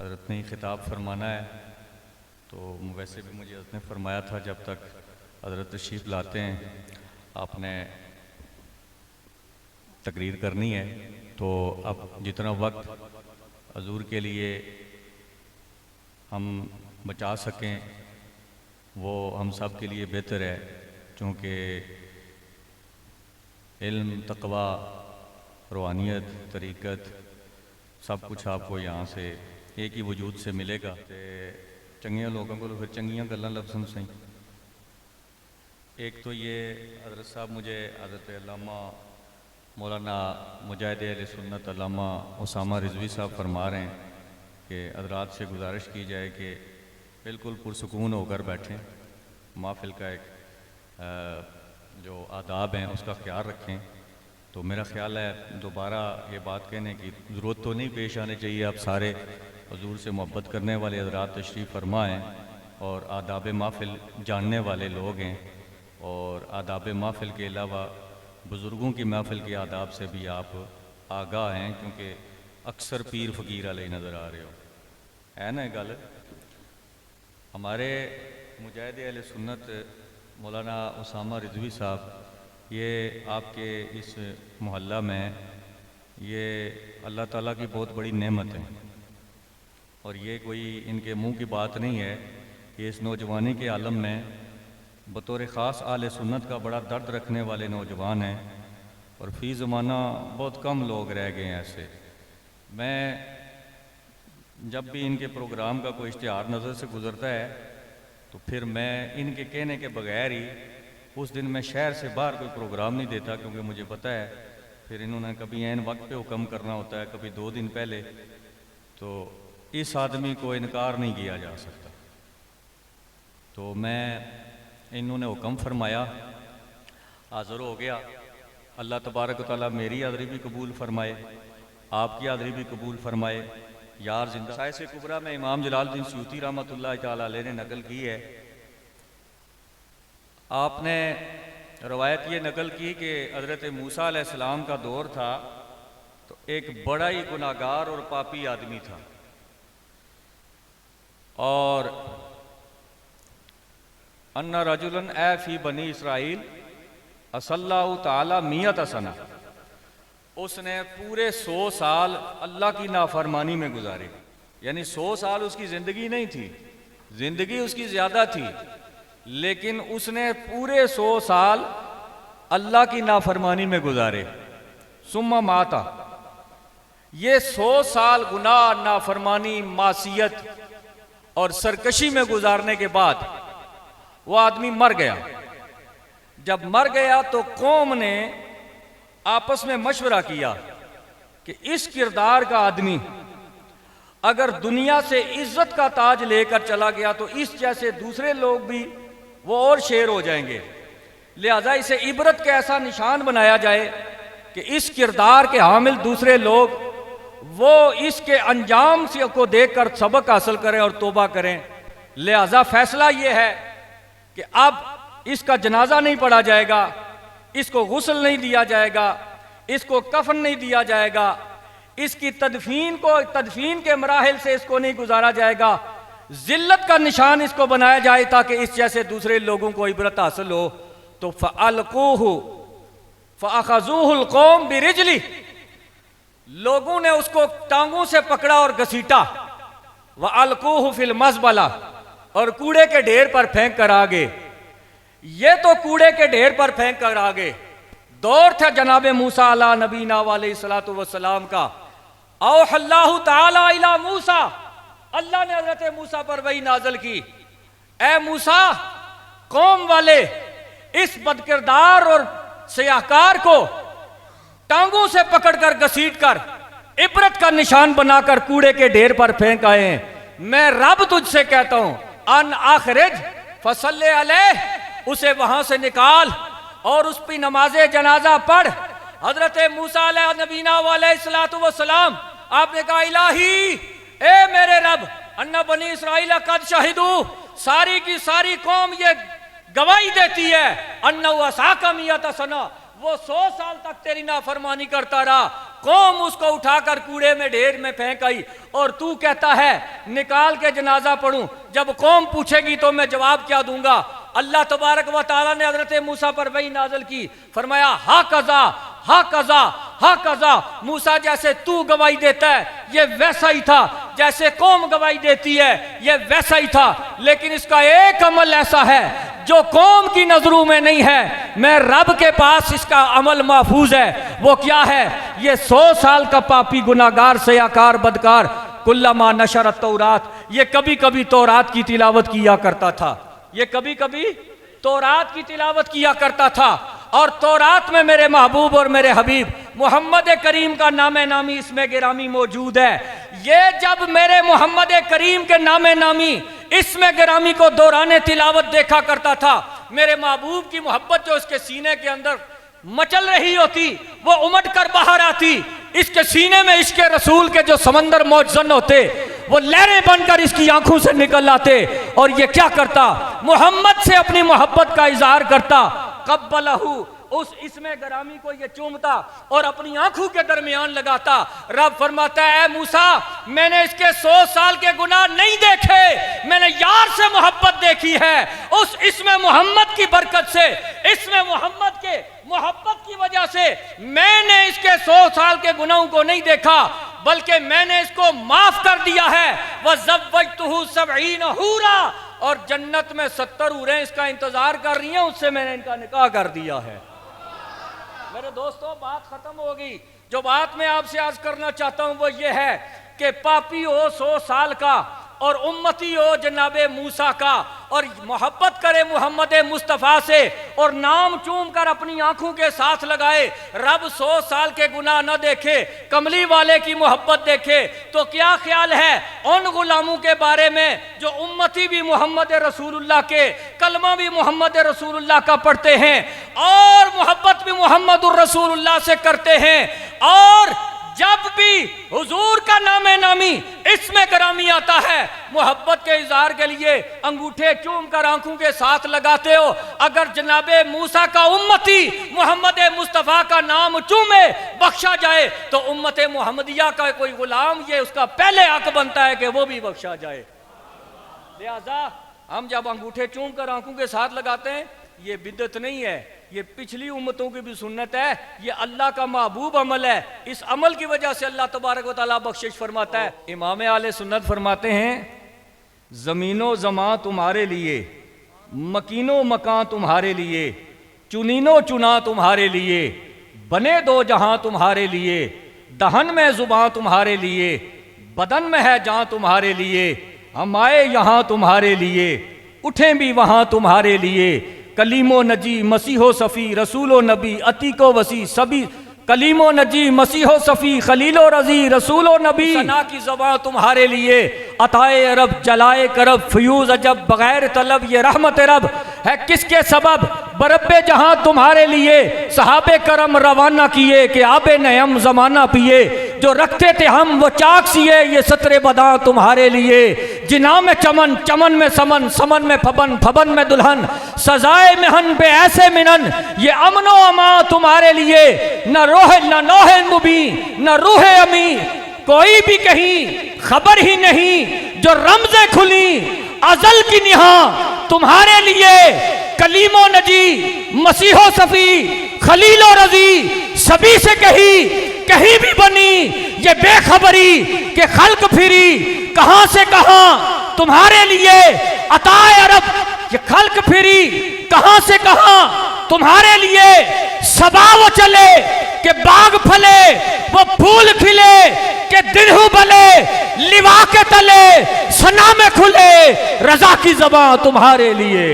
हज़रत ने ख़िताब फरमाना है। तो वैसे भी मुझे हज़रत ने फरमाया था जब तक हज़रत तशरीफ़ लाते हैं आपने तकरीर करनी है। तो अब जितना वक्त हजूर के लिए हम बचा सकें वो हम सब के लिए बेहतर है, क्योंकि इल्म, तक़वा, रूहानियत, तरीक़त सब कुछ आपको यहाँ से एक ही वजूद से मिलेगा। ते चंगियां लोगों को फिर चंगियां गल्लां लफ्ज़न सही। एक तो ये हज़रत साहब मुझे हज़रत अल्लामा मौलाना मुजाहिद अहले सुन्नत अल्लामा उसामा रिज़वी साहब फरमा रहे हैं कि हज़रात से गुजारिश की जाए कि बिल्कुल पुरसुकून होकर बैठें, महफ़िल का एक जो आदाब हैं उसका ख्याल रखें। तो मेरा ख़्याल है दोबारा ये बात कहने की ज़रूरत तो नहीं पेश आनी चाहिए। आप सारे हुज़ूर से मोहब्बत करने वाले हज़रात तशरीफ़ फरमा हैं और आदाब महफ़िल जानने वाले लोग हैं, और आदाब महफ़िल के अलावा बुज़ुर्गों की महफ़िल के आदाब से भी आप आगाह हैं, क्योंकि अक्सर पीर फ़कीर वाले नज़र आ रहे हो, है ना गल। हमारे मुजाहिद अहले सुन्नत मौलाना उसामा रिज़वी साहब ये आपके इस मोहल्ला में ये अल्लाह ताला की बहुत बड़ी नेमत है, और ये कोई इनके मुंह की बात नहीं है। ये इस नौजवानी के आलम में बतौर ख़ास आले सुन्नत का बड़ा दर्द रखने वाले नौजवान हैं, और फ़ी ज़माना बहुत कम लोग रह गए हैं ऐसे। मैं जब भी इनके प्रोग्राम का कोई इश्तिहार नज़र से गुज़रता है तो फिर मैं इनके कहने के बगैर ही उस दिन मैं शहर से बाहर कोई प्रोग्राम नहीं देता, क्योंकि मुझे पता है फिर इन्होंने कभी ऐन वक्त पे हुक्म करना होता है, कभी 2 दिन पहले। तो इस आदमी को इनकार नहीं किया जा सकता। तो मैं इन्होंने हुक्म फरमाया, हाज़िर हो गया। अल्लाह तबारक व तआला मेरी हाज़री भी कबूल फरमाए, आपकी हाज़री भी कबूल फरमाए। यार जिंदा साहिब कुबरा में इमाम जलालुद्दीन सयूती रहमतुल्लाह तआला अलैह ने नकल की है। आपने रवायत ये नकल की कि हज़रत मूसा अलैहिस्सलाम का दौर था, तो एक बड़ा ही गुनाहगार और पापी आदमी था, और अन्ना रजुलन ए फी बनी इसराइल असल्लाहु ताला मियत सना, उसने पूरे 100 साल अल्लाह की नाफरमानी में गुजारे। यानी 100 साल उसकी ज़िंदगी नहीं थी, ज़िंदगी उसकी ज़्यादा थी, लेकिन उसने पूरे 100 साल अल्लाह की नाफरमानी में गुजारे। सुम्मा माता, ये 100 साल गुनाह, नाफरमानी, मासियत और सरकशी में गुजारने के बाद वो आदमी मर गया। जब मर गया तो कौम ने आपस में मशवरा किया कि इस किरदार का आदमी अगर दुनिया से इज्जत का ताज लेकर चला गया तो इस जैसे दूसरे लोग भी वो और शेर हो जाएंगे। लिहाजा इसे इबरत का ऐसा निशान बनाया जाए कि इस किरदार के हामिल दूसरे लोग वो इसके अंजाम से को देखकर सबक हासिल करें और तौबा करें। लिहाजा फैसला ये है कि अब इसका जनाजा नहीं पढ़ा जाएगा, इसको गुस्ल नहीं दिया जाएगा, इसको कफन नहीं दिया जाएगा, इसकी तदफीन के मराहिल से इसको नहीं गुजारा जाएगा। जिल्लत का निशान इसको बनाया जाए ताकि इस जैसे दूसरे लोगों को इबरत हासिल हो। तो फ़अलक़ूहु फ़अख़ज़ूहुल क़ौम बिरिजली, लोगों ने उसको टांगों से पकड़ा और घसीटा। वअलक़ूहु फ़िल मज़बला, और कूड़े के ढेर पर फेंक कर आगे। ये तो कूड़े के ढेर पर फेंक कर आगे। दौर था जनाब मूसा अला नबीना अलैहिस्सलातु वस्सलाम का। औहल्लाहु ताला इला मूसा, अल्लाह ने हज़रत मूसा पर वही नाज़िल की, ए मूसा, कौम वाले इस बदकिरदार और सियाहकार को टांगों से पकड़कर घसीट कर इबरत का निशान बनाकर कूड़े के ढेर पर फेंक आए हैं। मैं रब तुझसे कहता हूं, अन आखिरज फसल्ले अलैह, उसे वहां से निकाल और उस पर नमाजे जनाजा पढ़। हजरत मूसा नबीना अलैहिस्सलातु वस्सलाम, आपने कहा इलाही, ए मेरे रब, अन्ना बनी इसराइल कद शाहिदू, सारी की सारी कौम ये गवाही देती है, अन्ना वसाका मियत सना, वो 100 साल तक तेरी नाफरमानी करता रहा। कौम उसको उठाकर कूड़े में ढेर में फेंक आई, और तू कहता है निकाल के जनाजा पढ़ूं। जब कौम पूछेगी तो मैं जवाब क्या दूंगा? अल्लाह तबारक व तआला ने हजरत मूसा पर वही नाज़िल की, फरमाया हा कज़ा हा कज़ा हा कज़ा। मूसा जैसे तू गवाही देता है ये वैसा ही था, जैसे कौम गवाही देती है ये वैसा ही था, लेकिन इसका एक अमल ऐसा है जो कौम की नजरों में नहीं है, मैं रब के पास इसका अमल महफूज है। वो क्या है? ये 100 साल का पापी गुनाहगार सयाकार बदकार कुल्लमा नशरत तौरात, ये कभी कभी तौरात की तिलावत किया करता था, ये कभी कभी तौरात की तिलावत किया करता था। और तौरात में मेरे महबूब और मेरे हबीब मोहम्मद करीम का नामे नामी इसमें गिरामी मौजूद है। ये जब मेरे मोहम्मद करीम के नामे नामी इसमें गिरामी को दौराने तिलावत देखा करता था, मेरे महबूब की मोहब्बत जो इसके सीने के अंदर मचल रही होती वो उमड़ कर बाहर आती। इसके सीने में इश्क रसूल के जो समंदर मौजन होते वो लहरें बनकर इसकी आंखों से निकल आते, और ये क्या करता? मोहम्मद से अपनी मोहब्बत का इजहार करता। कब्बलहू, उस इसमें गरामी को ये चूमता और अपनी आंखों के दरमियान लगाता। रब फरमाता है मूसा मैंने इसके 100 साल के गुनाह नहीं देखे, मैंने यार से मोहब्बत देखी है। उस इसमें मोहम्मद की बरकत से, इसमें मोहम्मद के मोहब्बत की वजह से मैंने इसके 100 साल के गुनाहों को नहीं देखा, बल्कि मैंने इसको माफ कर दिया है। वज़व्वजतुहु 70 हूरा, और जन्नत में 70 हूरें इसका इंतजार कर रही हैं, उससे मैंने इनका निकाह कर दिया है। मेरे दोस्तों बात खत्म होगी। जो बात मैं आपसे आज करना चाहता हूं वो ये है कि पापी हो 100 साल का और उम्मती हो जनाबे मूसा का, और मोहब्बत करे मोहम्मद मुस्तफ़ा से और नाम चूम कर अपनी आंखों के साथ लगाए, रब 100 साल के गुनाह न देखे, कमली वाले की मोहब्बत देखे, तो क्या ख्याल है उन गुलामों के बारे में जो उम्मती भी मोहम्मद रसूलुल्लाह के, कलमा भी मोहम्मद रसूलुल्लाह का पढ़ते हैं और मोहब्बत भी मोहम्मद रसूलुल्लाह से करते हैं, और जब भी हुजूर का नामे नामी इसमें करामी आता है मोहब्बत के इजहार के लिए अंगूठे चूम कर आंखों के साथ लगाते हो। अगर जनाबे मूसा का उम्मती मोहम्मद मुस्तफ़ा का नाम चूमे बख्शा जाए तो उम्मत मोहम्मदिया का कोई गुलाम ये उसका पहले हक बनता है कि वो भी बख्शा जाए। लिहाजा हम जब अंगूठे चूम कर आंखों के साथ लगाते हैं ये बिदअत नहीं है, ये पिछली उम्मतों की भी सुन्नत है, ये अल्लाह का महबूब अमल है। इस अमल की वजह से अल्लाह तबारक व तआला बख्शिश फरमाता है। इमाम आले सुन्नत फरमाते हैं ज़मीनो ज़मां तुम्हारे लिए, मकीनो मकान तुम्हारे लिए, चुनीनो चुना तुम्हारे लिए, बने दो जहां तुम्हारे लिए, दहन में जुबान तुम्हारे लिए, बदन में है जान तुम्हारे लिए, हम आए यहाँ तुम्हारे लिए, उठें भी वहाँ तुम्हारे लिए, कलीमो नजी मसीहो सफ़ी रसूलो नबी अतीको वसी सभी, कलीमो नजी मसीहो सफ़ी खलीलो रजी रसूलो नबी, सना की ज़बां तुम्हारे लिए, अताए अरब जलाए करब फ्यूज अजब बगैर तलब ये रहमत रब है किसके सबब, बरब्बे जहां तुम्हारे लिए सहाबे करम रवाना किए कि आबे नयम जमाना पिए, जो रखते थे हम वो चाक सिए ये सतरे बदा तुम्हारे लिए, जिना में चमन चमन में समन समन में फबन फबन में दुल्हन, सजाए मेहन बे ऐसे मिनन ये अमनो अमा तुम्हारे लिए, न रोहे न नोहे मुबी न रूहे अमी, कोई भी कहीं खबर ही नहीं जो रमज़े खुली अजल की निहा तुम्हारे लिए, कलीमो नजी मसीहो सफ़ी खलीलो रजी सभी से कहीं भी बनी ये बेखबरी के खल्क फिरी कहां से कहां तुम्हारे लिए, अताए अरब ये खल्क फिरी कहां से कहां तुम्हारे लिए, सबाव चले के बाग फले वो फूल खिले के दिनहु बले, लिवा के तले सना में खुले रजा की ज़बां तुम्हारे लिए।